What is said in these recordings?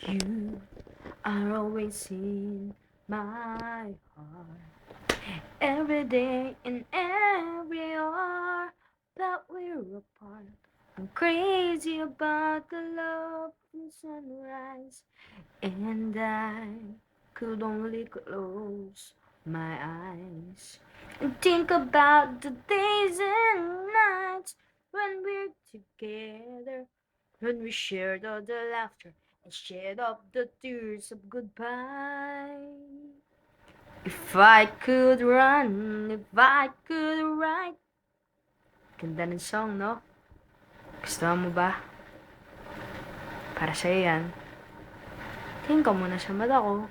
You are always in my heart. Every day and every hour that we're apart. I'm crazy about the love from sunrise. And I could only close my eyes and think about the days and nights when we're together, when we shared all the laughter and shed up the tears of goodbye. If I could run, if I could write. Ganda ng song, no? Gusto mo ba? Para sa'yo yan. Tingin ka muna sa mata ko.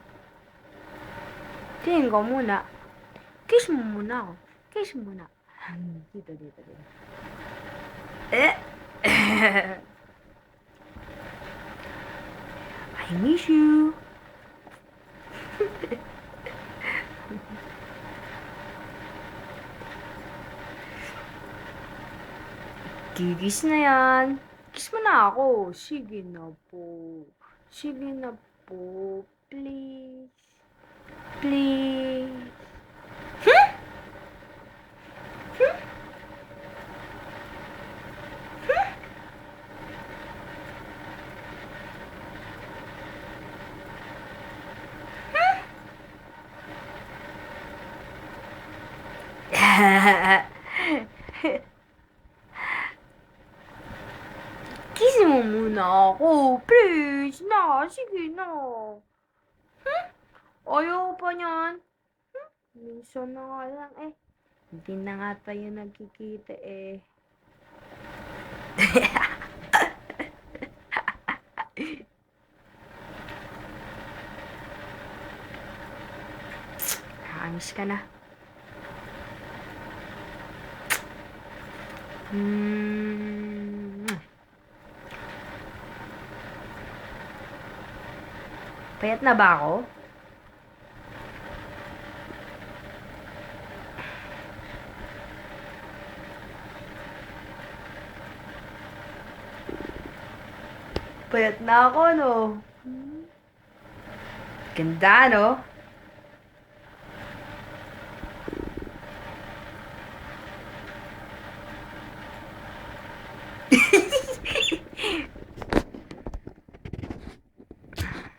Tingin ka muna. Kiss mo muna ako. Kiss mo muna. Dito, dito, dito. I miss you. Kikis na yan. Kiss mo na ako. Sige na po. Sige na po. Please. Please. Kiss mo muna ako. Please na. Sige na. Ayaw pa niyan. Minsan na nga lang eh. Hindi na nga tayo nagkikita eh. Nakakamiss ka na. Payat na ba ako? Payat na ako, no? Ganda, no?